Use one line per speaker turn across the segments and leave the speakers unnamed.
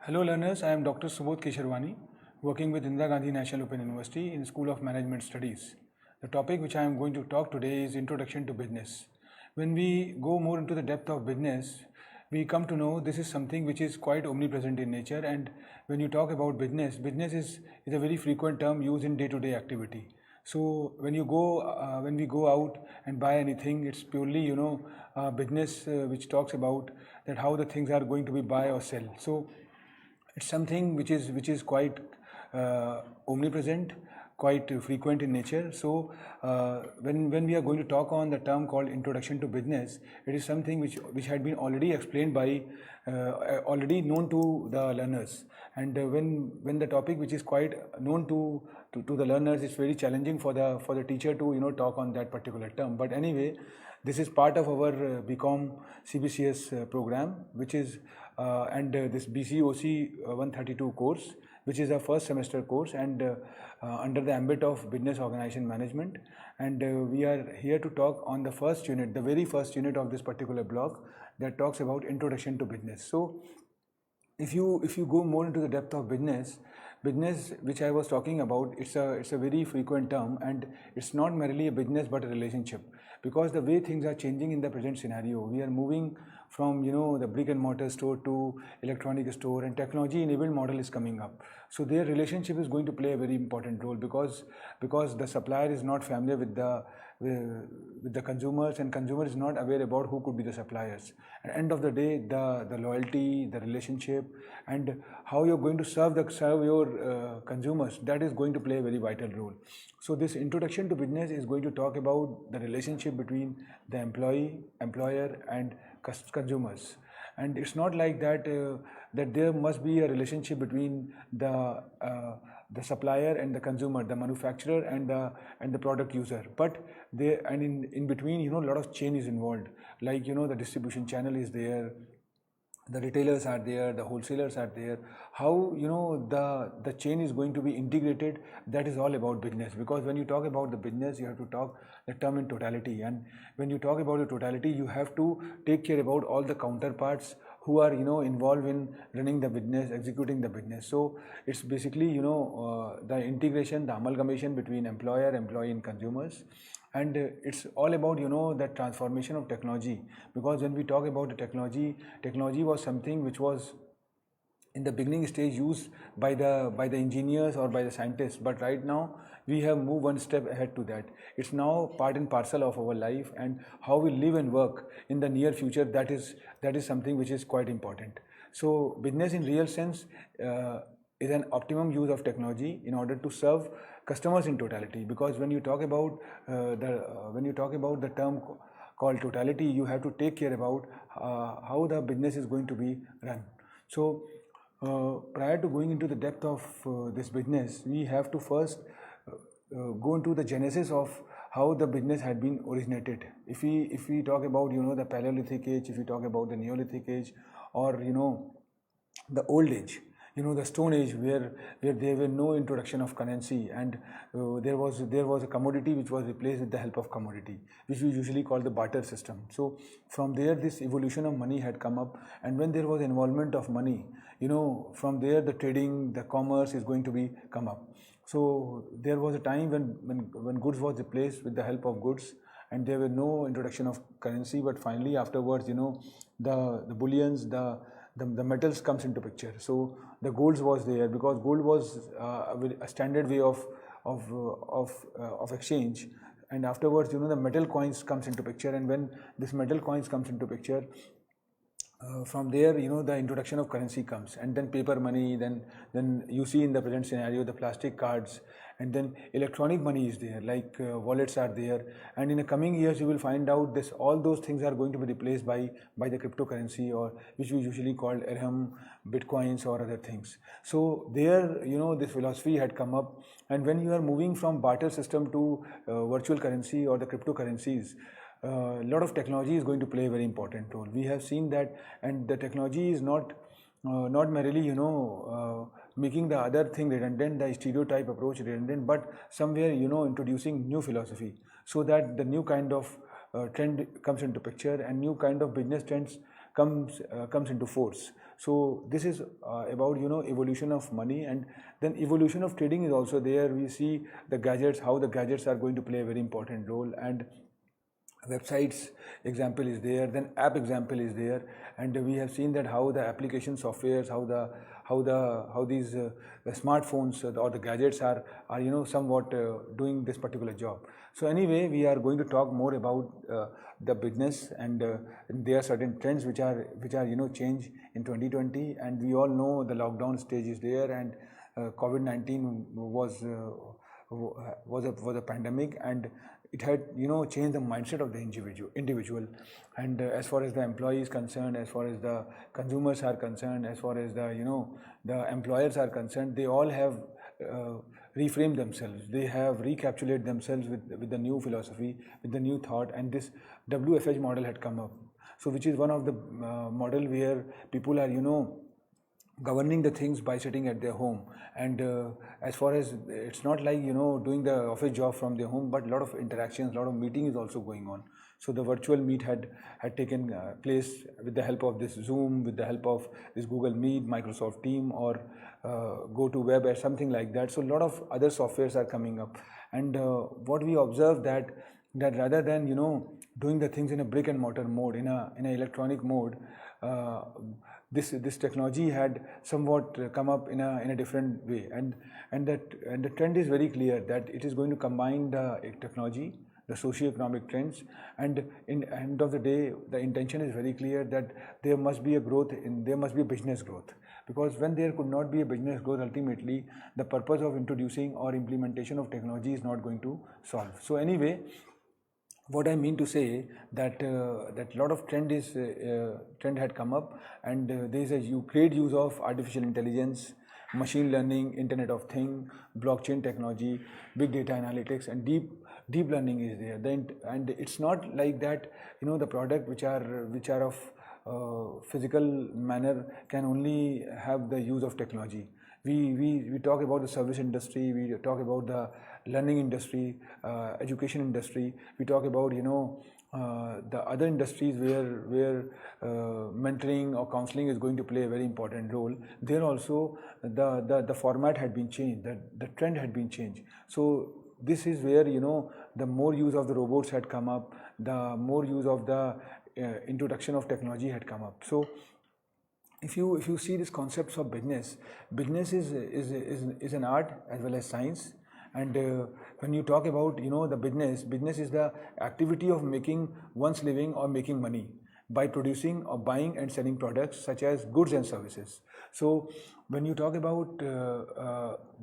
Hello learners, I am Dr. Subodh Kesherani, working with Indira Gandhi National Open University in School of Management Studies. The topic which I am going to talk today is Introduction to Business. When we go more into the depth of business, we come to know this is something which is quite omnipresent in nature, and when you talk about business, business is a very frequent term used in day-to-day activity. So when we go out and buy anything, it's purely business which talks about that how the things are going to be buy or sell. So it's something which is quite omnipresent, quite frequent in nature. So when we are going to talk on the term called introduction to business, it is something which had been already explained by already known to the learners. And when the topic which is quite known to the learners, it's very challenging for the teacher to talk on that particular term. But anyway, this is part of our BCom CBCS program, which is this BCOC-132 course, which is a first semester course, and under the ambit of business organization management. And we are here to talk on the first unit, the very first unit of this particular block, that talks about introduction to business. So if you go more into the depth of business which I was talking about, it's a very frequent term, and it's not merely a business but a relationship, because the way things are changing in the present scenario, we are moving from the brick and mortar store to electronic store, and technology enabled model is coming up. So their relationship is going to play a very important role, because the supplier is not familiar with the consumers, and consumer is not aware about who could be the suppliers. At the end of the day, the loyalty, the relationship, and how you're going to serve your consumers, that is going to play a very vital role. So this introduction to business is going to talk about the relationship between the employee, employer, and consumers. And it's not like that that there must be a relationship between the supplier and the consumer, the manufacturer and the product user, but in between a lot of chain is involved, like the distribution channel is there, the retailers are there, the wholesalers are there. How the chain is going to be integrated, that is all about business. Because when you talk about the business, you have to talk the term in totality, and when you talk about the totality, you have to take care about all the counterparts who are involved in running the business, executing the business. So it's basically the integration, the amalgamation between employer, employee, and consumers. And it's all about that transformation of technology, because when we talk about the technology was something which was in the beginning stage used by the engineers or by the scientists, but right now we have moved one step ahead to that. It's now part and parcel of our life, and how we live and work in the near future, that is something which is quite important. So business in real sense is an optimum use of technology in order to serve customers in totality. Because when you talk about the term called totality, you have to take care about how the business is going to be run. So prior to going into the depth of this business, we have to first go into the genesis of how the business had been originated. If we talk about the Paleolithic age, if we talk about the Neolithic age, or the old age, the Stone Age, where there were no introduction of currency, and there was a commodity which was replaced with the help of commodity, which we usually call the barter system. So from there, this evolution of money had come up, and when there was involvement of money, from there the trading, the commerce is going to be come up. So there was a time when goods was replaced with the help of goods, and there were no introduction of currency. But finally, afterwards, the bullions, the metals comes into picture. So the gold was there, because gold was a standard way of exchange. And afterwards, the metal coins comes into picture, and when this metal coins comes into picture, from there, the introduction of currency comes, and then paper money, then you see in the present scenario the plastic cards, and then electronic money is there, like wallets are there. And in the coming years, you will find out all those things are going to be replaced by the cryptocurrency, or which we usually call Ethereum, Bitcoins, or other things. So there, this philosophy had come up, and when you are moving from barter system to virtual currency or the cryptocurrencies, a lot of technology is going to play a very important role. We have seen that, and the technology is not merely making the other thing redundant, the stereotype approach redundant, but somewhere introducing new philosophy, so that the new kind of trend comes into picture, and new kind of business trends comes into force. So this is about evolution of money, and then evolution of trading is also there. We see the gadgets, how the gadgets are going to play a very important role, and websites example is there, then app example is there, and we have seen that how the application softwares, how these the smartphones or the gadgets are somewhat doing this particular job. So anyway, we are going to talk more about the business, and there are certain trends which are change in 2020, and we all know the lockdown stage is there, and COVID-19 was a pandemic, and it had changed the mindset of the individual, and as far as the employee is concerned, as far as the consumers are concerned, as far as the the employers are concerned, they all have reframed themselves. They have recapitulated themselves with the new philosophy, with the new thought, and this WFH model had come up. So which is one of the model where people are governing the things by sitting at their home, and as far as it's not like doing the office job from their home, but a lot of interactions, a lot of meeting is also going on. So the virtual meet had taken place with the help of this Zoom, with the help of this Google Meet, Microsoft Team, or GoToWeb or something like that. So a lot of other softwares are coming up, and what we observe that rather than doing the things in a brick and mortar mode, in an electronic mode, this technology had somewhat come up in a different way, and the trend is very clear that it is going to combine the technology, the socio-economic trends, and in the end of the day, the intention is very clear that there must be a growth, there must be a business growth, because when there could not be a business growth, ultimately the purpose of introducing or implementation of technology is not going to solve. So anyway, what I mean to say that that lot of trend had come up, and there is a great use of artificial intelligence, machine learning, Internet of Things, blockchain technology, big data analytics, and deep learning is there. And it's not like that the product which are of physical manner can only have the use of technology. We talk about the service industry, we talk about the learning industry, education industry, we talk about the other industries where mentoring or counseling is going to play a very important role. There also the format had been changed, the trend had been changed. So this is where the more use of the robots had come up, the more use of the introduction of technology had come up. So if you see these concepts of business is an art as well as science, and when you talk about the business is the activity of making one's living or making money by producing or buying and selling products such as goods and services. So when you talk about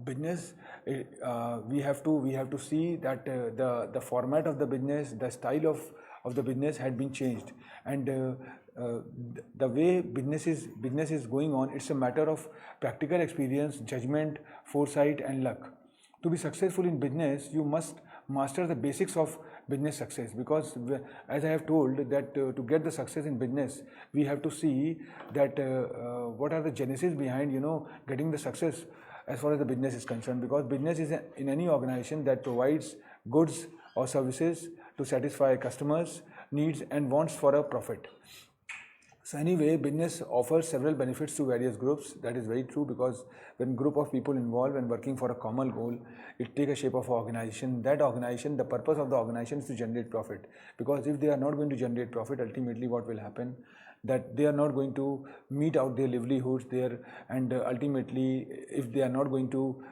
business, we have to see that the format of the business, the style of the business had been changed, and the way business is going on, it's a matter of practical experience, judgment, foresight, and luck. To be successful in business, you must master the basics of business success, because as I have told that to get the success in business, we have to see that what are the genesis behind getting the success as far as the business is concerned, because business is in any organization that provides goods or services to satisfy customers' needs and wants for a profit. So anyway, business offers several benefits to various groups. That is very true, because when group of people involved and working for a common goal, it takes a shape of an organization. That organization, the purpose of the organization is to generate profit, because if they are not going to generate profit, ultimately what will happen, that they are not going to meet out their livelihoods there, and ultimately if they are not going to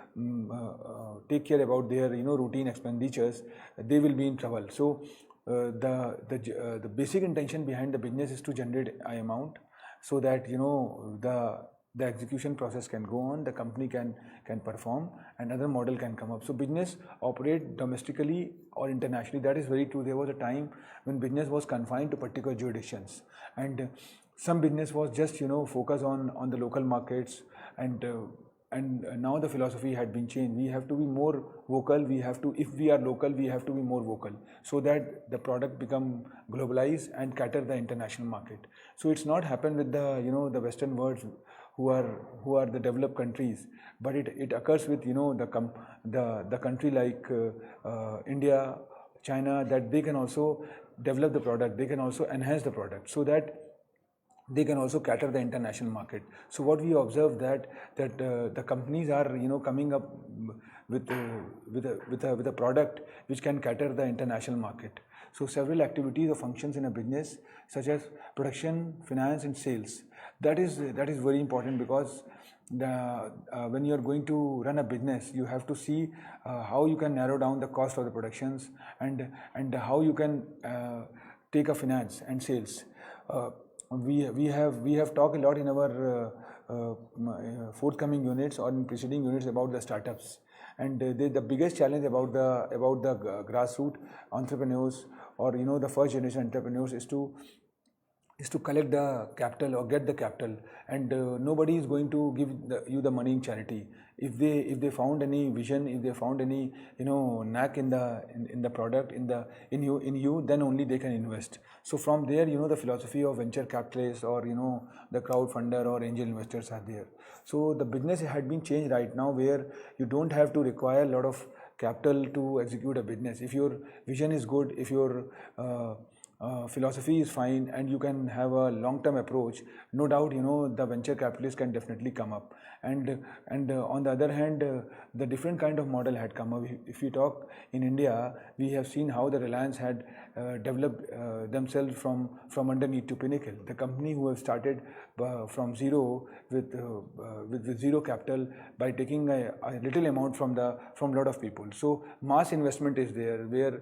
take care about their routine expenditures, they will be in trouble. So the basic intention behind the business is to generate an amount, so that the execution process can go on, the company can perform, and other model can come up. So business operate domestically or internationally. That is very true. There was a time when business was confined to particular jurisdictions, and some business was just focus on the local markets, and now the philosophy had been changed. We have to be more vocal. If we are local, we have to be more vocal, so that the product become globalized and cater the international market. So it's not happened with the the Western world, who are the developed countries, but it occurs with the country like India, China, that they can also develop the product, they can also enhance the product, so that they can also cater the international market. So what we observe that the companies are coming up with a product which can cater the international market. So several activities or functions in a business, such as production, finance, and sales, that is very important, because when you are going to run a business, you have to see how you can narrow down the cost of the productions, and how you can take a finance and sales. We have talked a lot in our forthcoming units or in preceding units about the startups, and the biggest challenge about the grassroots entrepreneurs, or the first generation entrepreneurs, is to collect the capital or get the capital, and nobody is going to give you the money in charity. If they found any vision, if they found any knack in the product, in you, then only they can invest. So from there, the philosophy of venture capitalists, or the crowdfunder or angel investors are there. So the business had been changed right now, where you don't have to require a lot of capital to execute a business. If your vision is good, if your philosophy is fine, and you can have a long-term approach, no doubt the venture capitalists can definitely come up. And on the other hand, the different kind of model had come up. If you talk in India, we have seen how the Reliance had developed themselves from underneath to pinnacle. The company who have started from zero with zero capital, by taking a little amount from lot of people. So mass investment is there, where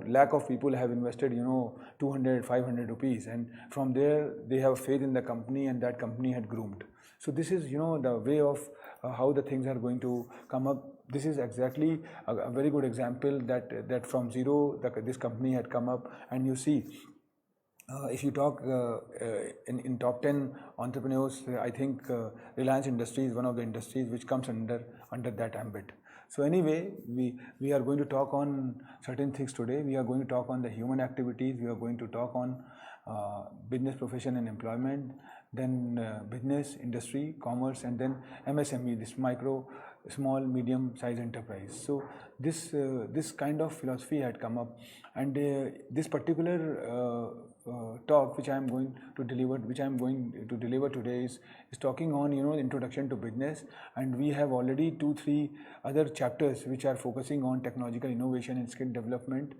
lakh of people have invested 200, 500 rupees, and from there they have faith in the company, and that company had groomed. So this is the way of how the things are going to come up. This is exactly a very good example that from zero this company had come up. And you see, if you talk in top 10 entrepreneurs, I think Reliance Industries is one of the industries which comes under that ambit. So anyway, we are going to talk on certain things today. We are going to talk on the human activities. We are going to talk on business, profession, and employment, then business, industry, commerce, and then MSME, this micro, small, medium size enterprise. So this kind of philosophy had come up, and this particular talk which I am going to deliver today is talking on introduction to business. And we have already 2-3 other chapters which are focusing on technological innovation and skill development,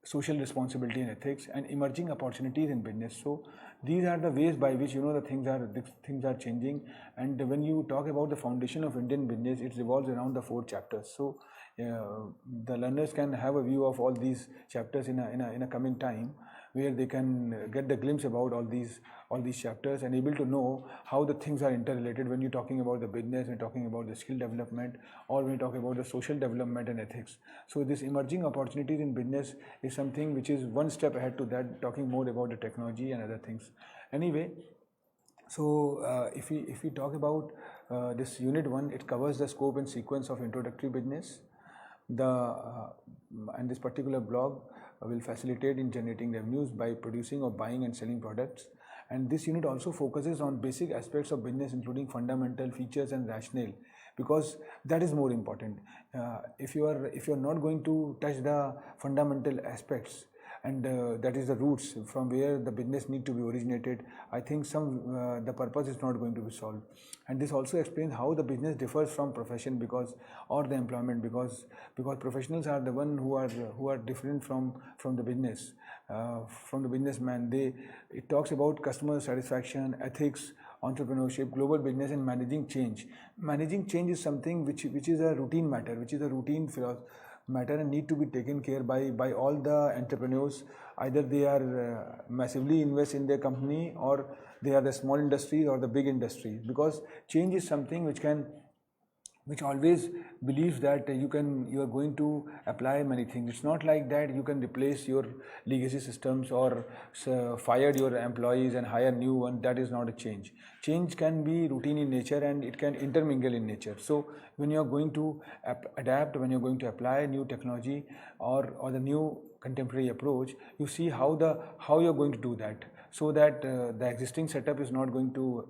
social responsibility and ethics, and emerging opportunities in business. So these are the ways by which the things are changing. And when you talk about the foundation of Indian business, it revolves around the 4 chapters. So the learners can have a view of all these chapters in a coming time, where they can get the glimpse about all these chapters, and able to know how the things are interrelated when you're talking about the business, when you're talking about the skill development, or when you talk about the social development and ethics. So this emerging opportunities in business is something which is one step ahead to that, talking more about the technology and other things. Anyway, so if we talk about this Unit 1, it covers the scope and sequence of introductory business. And this particular blog will facilitate in generating revenues by producing or buying and selling products. And this unit also focuses on basic aspects of business, including fundamental features and rationale, because that is more important. If you are not going to touch the fundamental aspects, and that is the roots from where the business need to be originated, I think the purpose is not going to be solved. And this also explains how the business differs from profession, or the employment, because professionals are the one who are different from the business, from the businessman. It talks about customer satisfaction, ethics, entrepreneurship, global business, and managing change. Managing change is something which is a routine matter, matter and need to be taken care by all the entrepreneurs. Either they are massively invest in their company, or they are the small industry or the big industry, because change is something which always believes that you are going to apply many things. It's not like that you can replace your legacy systems or fire your employees and hire new one. That is not a change. Change can be routine in nature, and it can intermingle in nature. So when you are going to adapt, when you are going to apply new technology or the new contemporary approach, you see how you are going to do that, so that the existing setup is not going to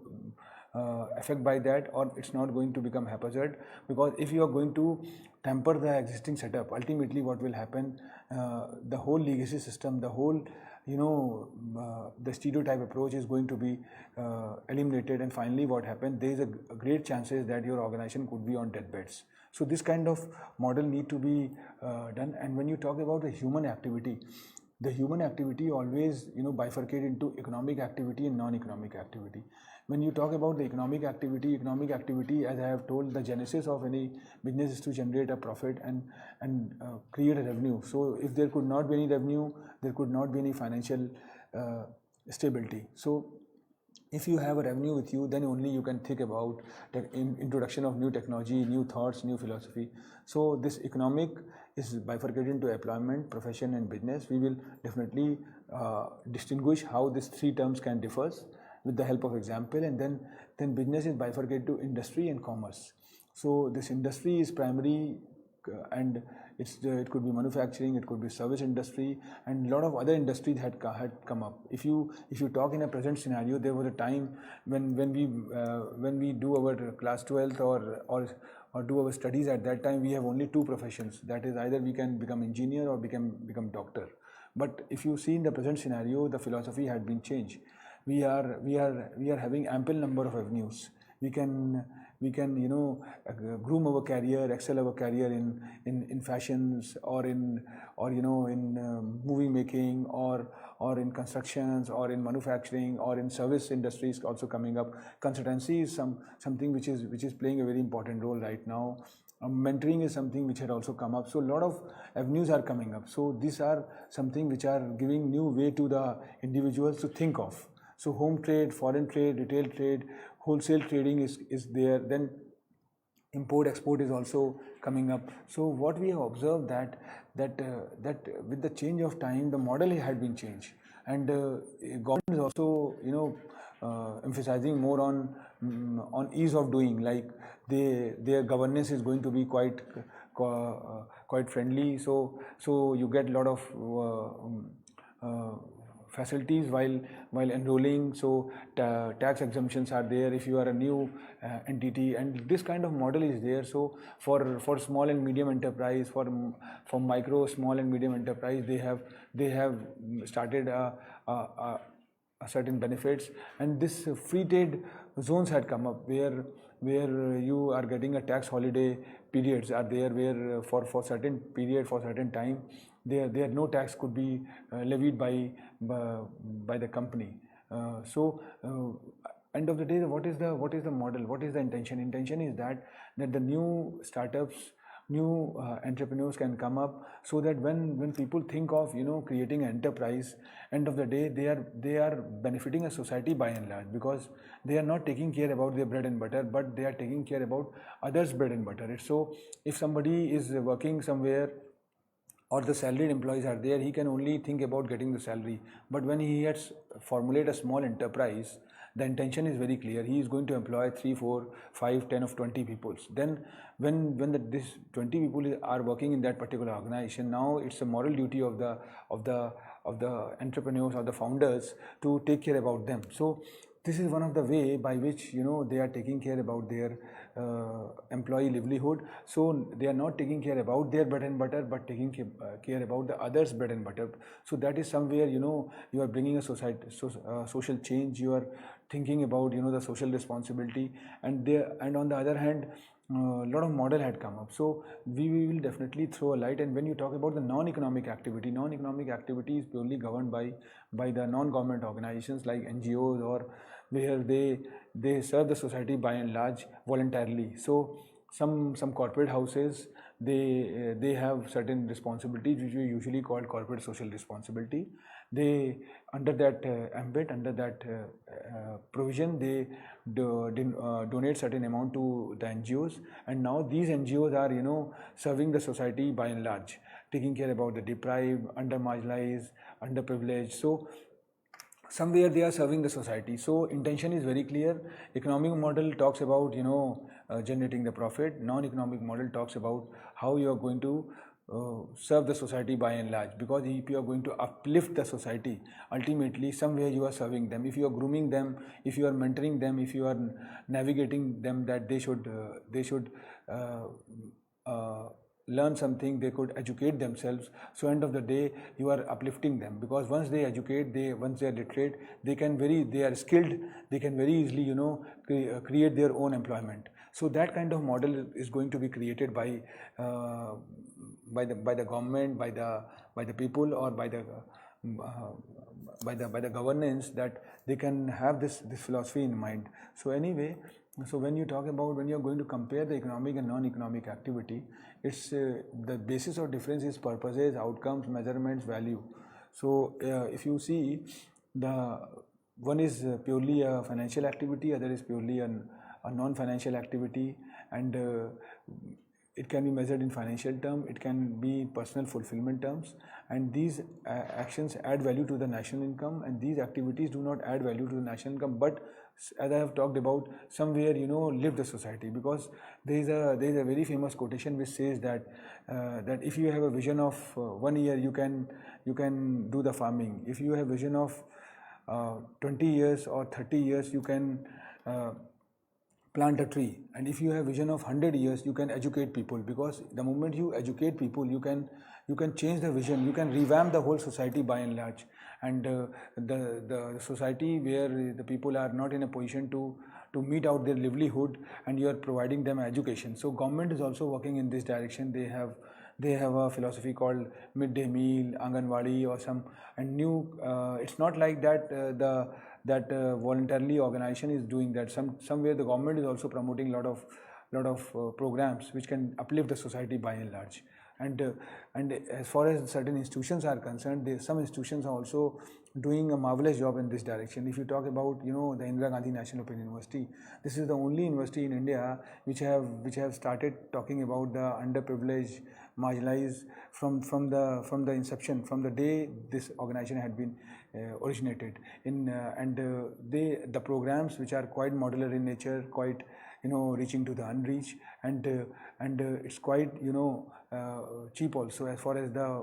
affect by that, or it's not going to become haphazard. Because if you are going to tamper the existing setup, ultimately what will happen, the whole legacy system, the whole the stereotype approach is going to be eliminated, and finally what happened, there is a great chances that your organization could be on deathbeds. So this kind of model need to be done. And when you talk about the human activity always bifurcate into economic activity and non-economic activity. When you talk about the economic activity, as I have told, the genesis of any business is to generate a profit and create a revenue. So if there could not be any revenue, there could not be any financial stability. So if you have a revenue with you, then only you can think about the introduction of new technology, new thoughts, new philosophy. So this economic is bifurcated into employment, profession and business. We will definitely distinguish how these three terms can differ with the help of example, and then business is bifurcated to industry and commerce. So this industry is primary, and it could be manufacturing, it could be service industry, and a lot of other industries had come up. If you talk in a present scenario, there was a time when we do our class 12th or do our studies. At that time we have only two professions, that is either we can become engineer or become doctor. But if you see in the present scenario, the philosophy had been changed. We are having ample number of avenues. We can groom our career, excel our career in fashions, or in movie making, or in constructions, or in manufacturing, or in service industries also coming up. Consultancy is something which is playing a very important role right now. Mentoring is something which had also come up. So a lot of avenues are coming up. So these are something which are giving new way to the individuals to think of. So home trade, foreign trade, retail trade, wholesale trading is there. Then import export is also coming up. So what we have observed that with the change of time, the model had been changed, and government is also emphasizing more on ease of doing. Like their governance is going to be quite friendly. So you get a lot of facilities while enrolling. So tax exemptions are there if you are a new entity, and this kind of model is there. So for small and medium enterprise, for micro, small and medium enterprise, they have started a certain benefits, and this free trade zones had come up where you are getting a tax holiday periods are there, where for certain period, for certain time, there no tax could be levied by the company. End of the day, what is the model? What is the intention? Intention is that the new startups, new entrepreneurs can come up, so that when people think of creating an enterprise, end of the day they are benefiting a society by and large, because they are not taking care about their bread and butter, but they are taking care about others' bread and butter. So if somebody is working somewhere, or the salaried employees are there, he can only think about getting the salary. But when he has formulated a small enterprise, the intention is very clear. He is going to employ 3, 4, 5, 10 of 20 people. Then when this 20 people are working in that particular organization, now it's a moral duty of the entrepreneurs or the founders to take care about them. So this is one of the way by which they are taking care about their employee livelihood. So they are not taking care about their bread and butter, but taking care about the others' bread and butter. So that is somewhere you are bringing a social change. You are thinking about the social responsibility, and on the other hand, a lot of model had come up. So we will definitely throw a light. And when you talk about the non-economic activity is purely governed by the non-government organizations like NGOs, or where they serve the society by and large voluntarily. So some corporate houses, they have certain responsibilities which we usually call corporate social responsibility. They under that ambit, under that provision, they donate certain amount to the NGOs, and now these NGOs are serving the society by and large, taking care about the deprived, under marginalized, underprivileged. So somewhere they are serving the society. So intention is very clear. Economic model talks about generating the profit. Non-economic model talks about how you are going to serve the society by and large, because if you are going to uplift the society, ultimately somewhere you are serving them. If you are grooming them, if you are mentoring them, if you are navigating them, that they should learn something, they could educate themselves. So end of the day, you are uplifting them, because once they educate, once they are literate, they are skilled, they can very easily, create their own employment. So that kind of model is going to be created by the government, by the people, or by the governance, that they can have this philosophy in mind. So anyway, so when you're going to compare the economic and non-economic activity, it's the basis of difference is purposes, outcomes, measurements, value. So if you see, the one is purely a financial activity, other is purely a non-financial activity, and it can be measured in financial term, it can be personal fulfillment terms, and these actions add value to the national income, and these activities do not add value to the national income, but as I have talked about, somewhere live the society. Because there is a very famous quotation which says that that if you have a vision of 1 year, you can do the farming. If you have vision of 20 years or 30 years, you can plant a tree. And if you have vision of 100 years, you can educate people, because the moment you educate people, you can change the vision, you can revamp the whole society by and large. And the society where the people are not in a position to meet out their livelihood, and you are providing them education. So government is also working in this direction. They have a philosophy called midday meal, Anganwadi, or some, and new. It's not like that that voluntarily organization is doing that. Somewhere the government is also promoting lot of programs which can uplift the society by and large. And as far as certain institutions are concerned, some institutions are also doing a marvelous job in this direction. If you talk about the Indira Gandhi National Open University, this is the only university in India which have started talking about the underprivileged, marginalized from the inception, from the day this organization had been originated in, the programs which are quite modular in nature, quite reaching to the unreached, and it's quite cheap also, as far as the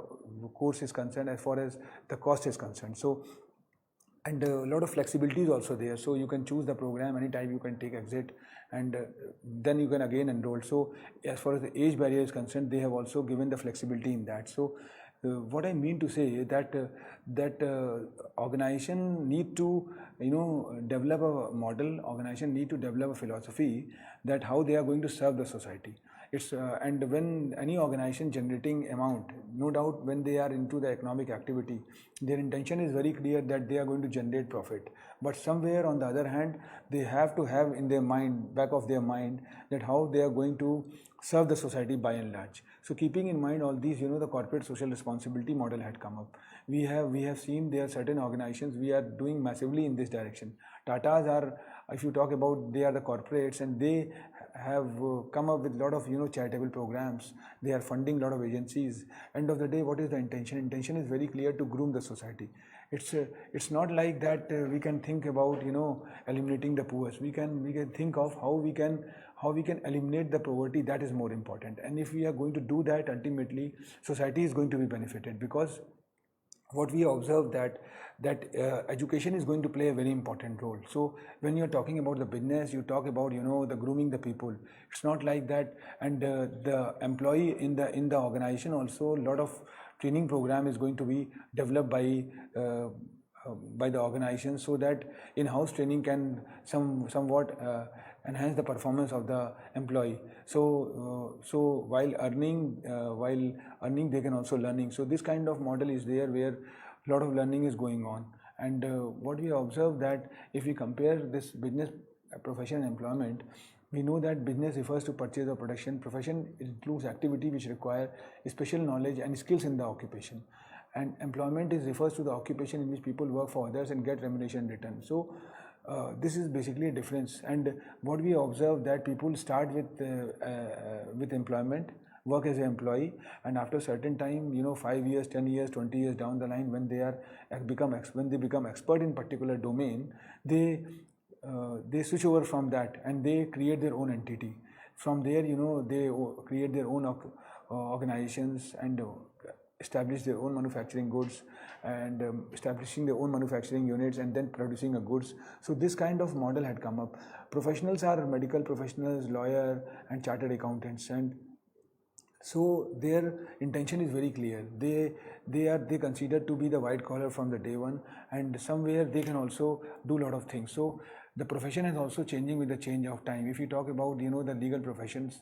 course is concerned, as far as the cost is concerned. So, and a lot of flexibility is also there, so you can choose the program anytime, you can take exit, and then you can again enroll. So as far as the age barrier is concerned, they have also given the flexibility in that. So what I mean to say is that organization need to develop a model, organization need to develop a philosophy, that how they are going to serve the society. It's and when any organization generating amount, no doubt when they are into the economic activity, their intention is very clear that they are going to generate profit. But somewhere on the other hand, they have to have in their mind, back of their mind, that how they are going to serve the society by and large. So keeping in mind all these, the corporate social responsibility model had come up. We have seen there are certain organizations we are doing massively in this direction. Tatas are, if you talk about, they are the corporates, and they have come up with a lot of charitable programs. They are funding a lot of agencies. End of the day, what is the intention? Intention is very clear, to groom the society. It's not like that we can think about eliminating the poor. We can think of how we can eliminate the poverty. That is more important. And if we are going to do that, ultimately society is going to be benefited, because what we observe that education is going to play a very important role. So when you're talking about the business, you talk about the grooming the people. It's not like that. And the employee in the organization also, a lot of training program is going to be developed by the organization, so that in-house training can somewhat enhance the performance of the employee. So while earning they can also learning. So this kind of model is there, where a lot of learning is going on. And what we observe, that if we compare this business, profession and employment, we know that business refers to purchase or production. Profession includes activity which require special knowledge and skills in the occupation. And employment refers to the occupation in which people work for others and get remuneration in return. So this is basically a difference. And what we observe, that people start with employment, work as an employee, and after a certain time, 5 years, 10 years, 20 years down the line, when they become expert in particular domain, they switch over from that, and they create their own entity. From there, they create their own organizations, and establish their own manufacturing goods, and establishing their own manufacturing units, and then producing a goods. So this kind of model had come up. Professionals are medical professionals, lawyer, and chartered accountants, and So their intention is very clear. They consider to be the white collar from the day one, and somewhere they can also do a lot of things. So the profession is also changing with the change of time. If you talk about the legal professions,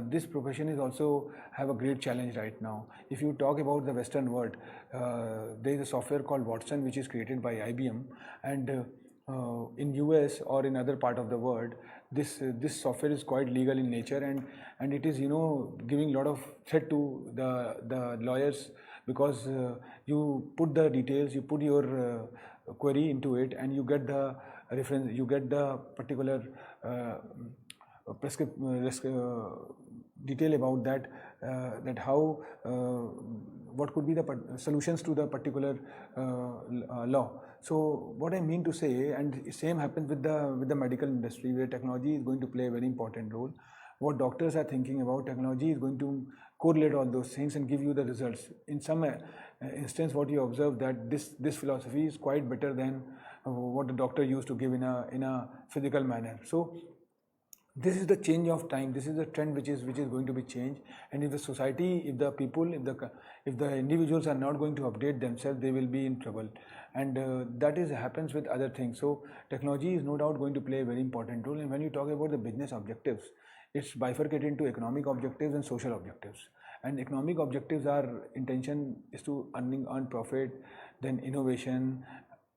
this profession is also have a great challenge right now. If you talk about the Western world, there is a software called Watson which is created by IBM, and in US or in other part of the world, this software is quite legal in nature, and it is giving a lot of threat to the lawyers, because you put the details, you put your query into it, and you get the reference, you get the particular detail about that how what could be the solutions to the particular law. So what I mean to say, and same happens with the medical industry, where technology is going to play a very important role. What doctors are thinking about, technology is going to correlate all those things and give you the results. In some instance, what you observe, that this philosophy is quite better than what the doctor used to give in a physical manner. So this is the change of time. This is the trend which is going to be changed. And if the society, if the people, if the individuals are not going to update themselves, they will be in trouble. And that happens with other things. So technology is no doubt going to play a very important role. And when you talk about the business objectives, it's bifurcated into economic objectives and social objectives. And economic objectives are intention is to earn profit, then innovation,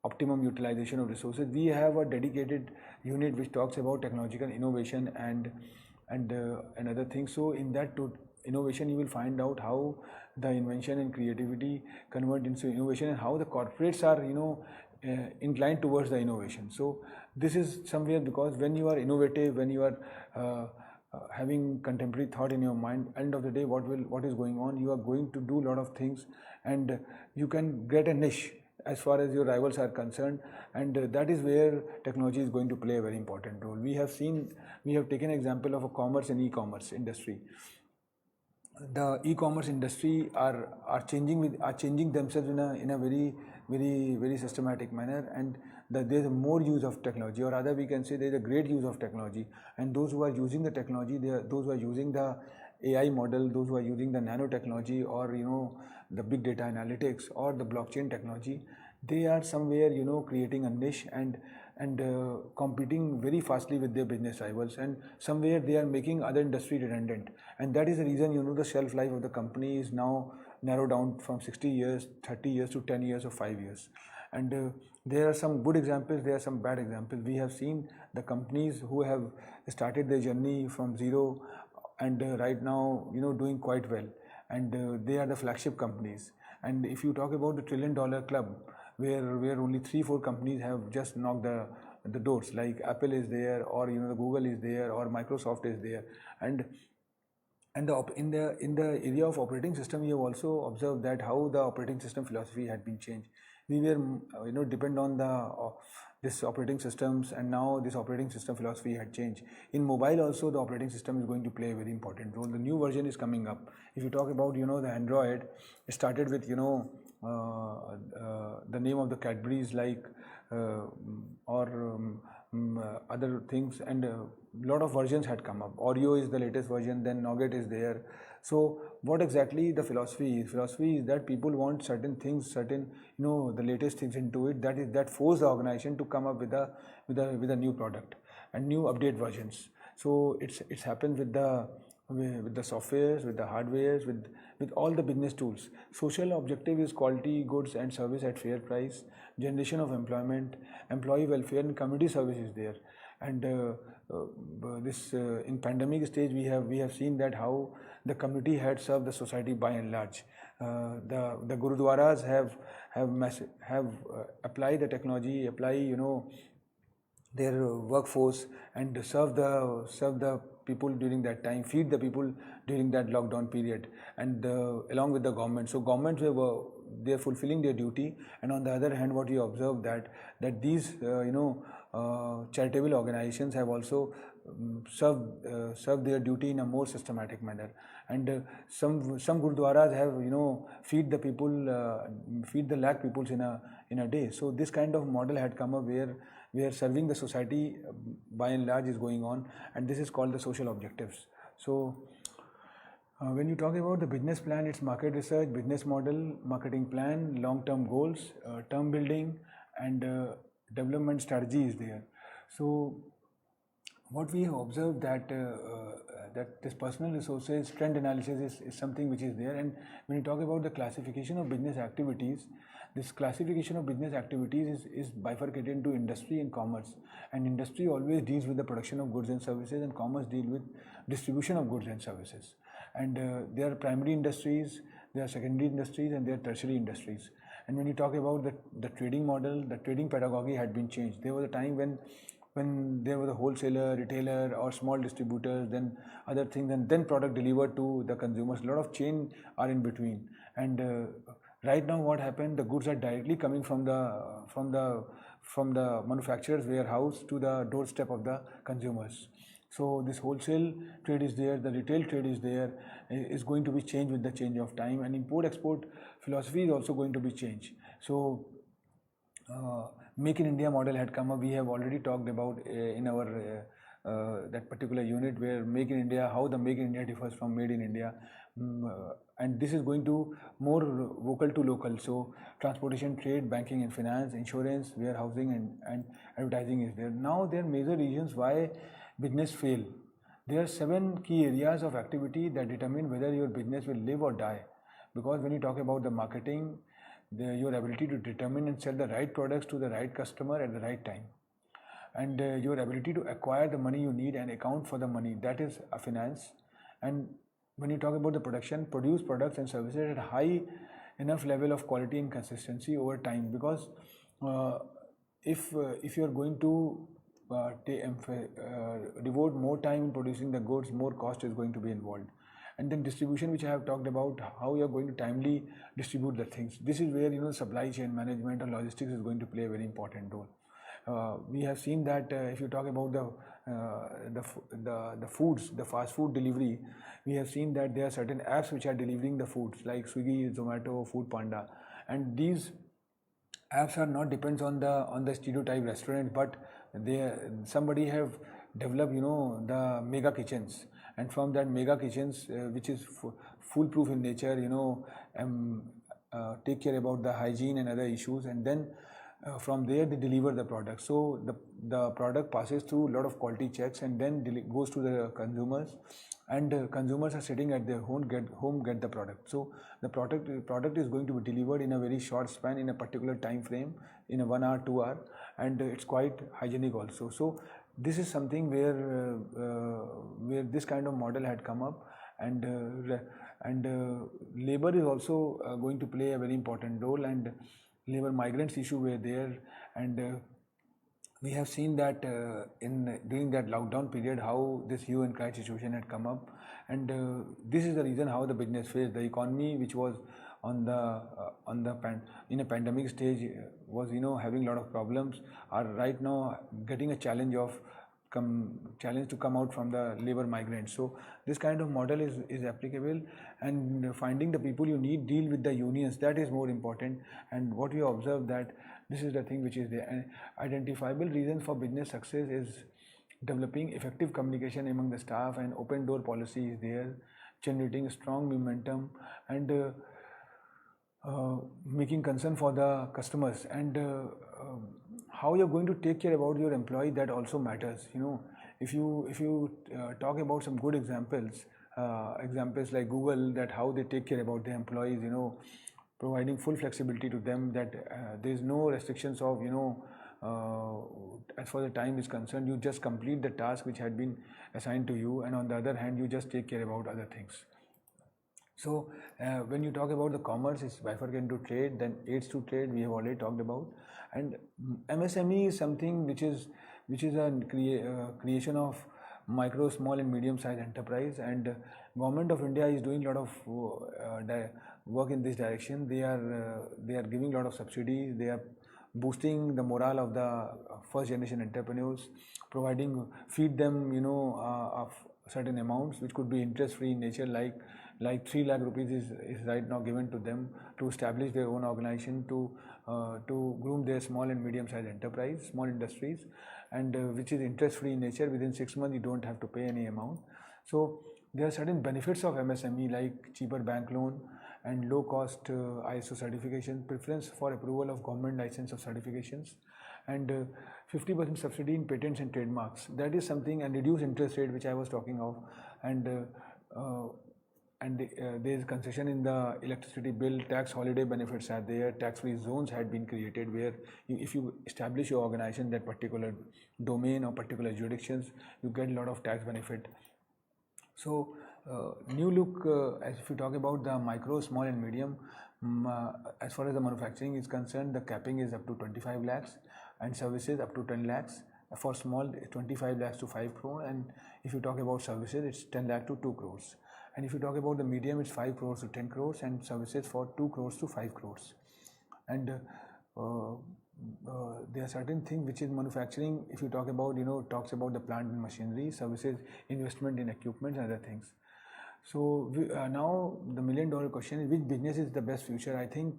optimum utilization of resources. We have a dedicated unit which talks about technological innovation and other things. So in that innovation, you will find out how the invention and creativity convert into innovation, and how the corporates are inclined towards the innovation. So this is somewhere, because when you are innovative, when you are having contemporary thought in your mind, end of the day, what is going on, you are going to do a lot of things, and you can get a niche as far as your rivals are concerned, and that is where technology is going to play a very important role. We have taken example of a commerce and e-commerce industry. The e-commerce industry are changing themselves in a very systematic manner, and there is more use of technology, or rather we can say there is a great use of technology. And those who are using the technology, those who are using the AI model, those who are using the nanotechnology, or the big data analytics, or the blockchain technology, they are somewhere creating a niche and competing very fastly with their business rivals, and somewhere they are making other industry redundant. And that is the reason the shelf life of the company is now narrowed down from 60 years, 30 years to 10 years or 5 years. And there are some good examples, there are some bad examples. We have seen the companies who have started their journey from zero, and right now doing quite well, and they are the flagship companies. And if you talk about the $1 trillion club, where only 3-4 companies have just knocked the doors, like Apple is there, or the Google is there, or Microsoft is there, and in the area of operating system, you have also observed that how the operating system philosophy had been changed. We were depend on this operating systems, and now this operating system philosophy had changed. In mobile also, the operating system is going to play a very important role. The new version is coming up. If you talk about the Android, it started with the name of the Cadbury's, like other things, and a lot of versions had come up. Oreo is the latest version, then Nougat is there. So what exactly the philosophy is? Philosophy is that people want certain things, the latest things into it, that force the organization to come up with a new product and new update versions. So it's happened with the softwares, with the hardwares, with all the business tools. Social objective is quality goods and service at fair price, generation of employment, employee welfare, and community service is there. And in pandemic stage, we have seen that how the community had served the society by and large. The gurudwaras have applied the technology, their workforce, and serve the people during that time, feed the people during that lockdown period, and along with the government. So government they are fulfilling their duty, and on the other hand, what you observe that these charitable organizations have also served their duty in a more systematic manner. And some gurudwaras have feed the people, feed the lakh peoples in a day. So this kind of model had come up where serving the society by and large is going on, and this is called the social objectives. So When you talk about the business plan, it's market research, business model, marketing plan, long-term goals, term building, and development strategy is there. So what we have observed that this personal resources trend analysis is something which is there. And when you talk about the classification of business activities, this classification of business activities is bifurcated into industry and commerce. And industry always deals with the production of goods and services, and commerce deals with distribution of goods and services. And there are primary industries, there are secondary industries, and there are tertiary industries. And when you talk about the trading model, the trading pedagogy had been changed. There was a time when there was a wholesaler, retailer, or small distributors, then other things, and then product delivered to the consumers. A lot of chain are in between. And right now, what happened? The goods are directly coming from the manufacturer's warehouse to the doorstep of the consumers. So this wholesale trade is there, the retail trade is there, is going to be changed with the change of time, and import-export philosophy is also going to be changed. So Make in India model had come up. We have already talked about in our that particular unit where Make in India, how the Make in India differs from Made in India. And this is going to more vocal to local. So transportation, trade, banking and finance, insurance, warehousing and advertising is there. Now there are major reasons why business fail. There are 7 key areas of activity that determine whether your business will live or die. Because when you talk about the marketing, your ability to determine and sell the right products to the right customer at the right time, and your ability to acquire the money you need and account for the money, that is a finance. And when you talk about the production, produce products and services at a high enough level of quality and consistency over time, because if you are going to devote more time in producing the goods, more cost is going to be involved. And then distribution, which I have talked about, how you are going to timely distribute the things. This is where supply chain management or logistics is going to play a very important role. We have seen that if you talk about the foods, the fast food delivery, we have seen that there are certain apps which are delivering the foods like Swiggy, Zomato, Food Panda, and these apps are not depends on the stereotype restaurant, but somebody have developed the mega kitchens, and from that mega kitchens which is foolproof in nature, take care about the hygiene and other issues, and then from there they deliver the product. So the product passes through a lot of quality checks and then goes to the consumers, and consumers are sitting at their home get the product. So the product is going to be delivered in a very short span, in a particular time frame, in a 1 hour, 2 hour, and it's quite hygienic also. So this is something where this kind of model had come up, and labor is also going to play a very important role, and labor migrants issue were there, and we have seen that during that lockdown period how this hue and cry situation had come up, and this is the reason how the business faced. The economy, which was in a pandemic stage, was having a lot of problems, are right now getting a challenge to come out from the labor migrants. So this kind of model is applicable, and finding the people you need, deal with the unions, that is more important. And what we observe that this is the thing which is there. And identifiable reasons for business success is developing effective communication among the staff, and open door policy is there, generating strong momentum, and making concern for the customers, and how you're going to take care about your employee, that also matters. If you talk about some good examples like Google, that how they take care about their employees, providing full flexibility to them, that there is no restrictions of as far as the time is concerned, you just complete the task which had been assigned to you, and on the other hand you just take care about other things. So when you talk about the commerce, it's bifurcated into trade, then aids to trade, we have already talked about, and MSME is something which is a creation of micro, small and medium sized enterprise, and Government of India is doing a lot of work in this direction. They are giving a lot of subsidies, they are boosting the morale of the first generation entrepreneurs, feed them of certain amounts which could be interest free in nature, like 3 lakh rupees is right now given to them to establish their own organization, to groom their small and medium sized enterprise, small industries, and which is interest free in nature. Within 6 months you don't have to pay any amount. So There are certain benefits of MSME like cheaper bank loan and low cost ISO certification, preference for approval of government license of certifications, and 50% subsidy in patents and trademarks. That is something, and reduced interest rate which I was talking of, and there is concession in the electricity bill, tax holiday benefits are there, tax-free zones had been created where if you establish your organization that particular domain or particular jurisdictions, you get a lot of tax benefit. So new look, as if you talk about the micro, small and medium, as far as the manufacturing is concerned, the capping is up to 25 lakhs and services up to 10 lakhs. For small, 25 lakhs to 5 crore, and if you talk about services, it's 10 lakh to 2 crores. And if you talk about the medium, it's 5 crores to 10 crores and services for 2 crores to 5 crores. And there are certain things which is manufacturing, if you talk about, talks about the plant and machinery, services, investment in equipment and other things. So now the $1 million question is, which business is the best future? I think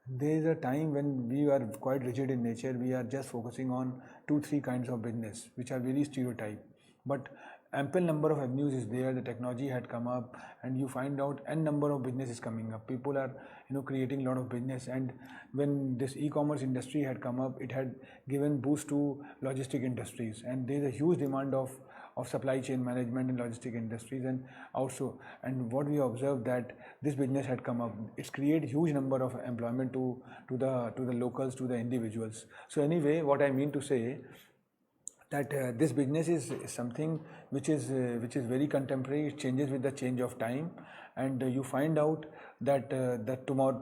there is a time when we are quite rigid in nature. We are just focusing on 2-3 kinds of business which are very stereotyped, but ample number of avenues is there. The technology had come up and you find out n number of business is coming up. People are creating a lot of business, and when this e-commerce industry had come up, it had given boost to logistic industries, and there is a huge demand of supply chain management in logistic industries. And also, and what we observed that this business had come up, it's created huge number of employment to the locals, to the individuals. So anyway, what I mean to say that this business is something which is very contemporary. It changes with the change of time, and you find out that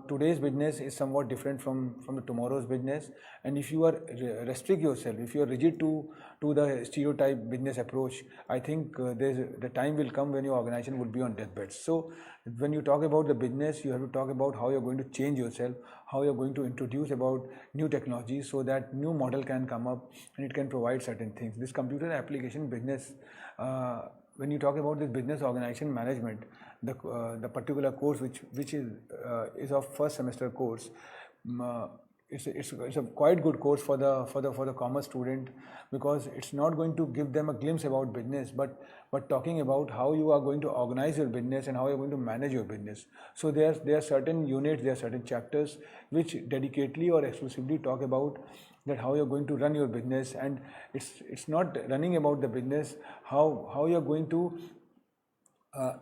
today's business is somewhat different from the tomorrow's business. And if you are restrict yourself, if you are rigid to the stereotype business approach, I think the time will come when your organization would be on deathbed. So when you talk about the business, you have to talk about how you're going to change yourself, how you're going to introduce about new technologies so that new model can come up and it can provide certain things. This computer application business, when you talk about this business organization management, the particular course which is of first semester course, it's a quite good course for the commerce student, because it's not going to give them a glimpse about business, but talking about how you are going to organize your business and how you're going to manage your business. So there are certain units, there are certain chapters which dedicatedly or exclusively talk about that how you're going to run your business, and it's not running about the business, how you're going to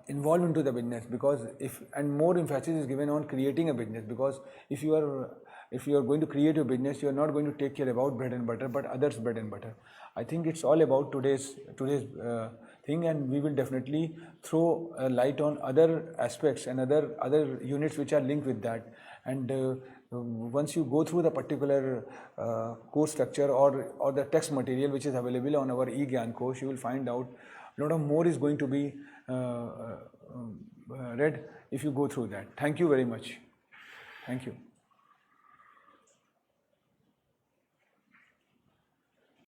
involve into the business, because and more emphasis is given on creating a business, because if you are going to create your business, you are not going to take care about bread and butter, but others' bread and butter. I think it's all about today's thing, and we will definitely throw a light on other aspects and other units which are linked with that. And once you go through the particular course structure or the text material which is available on our IGNOU course, you will find out a lot of more is going to be read if you go through that. Thank you very much. Thank you.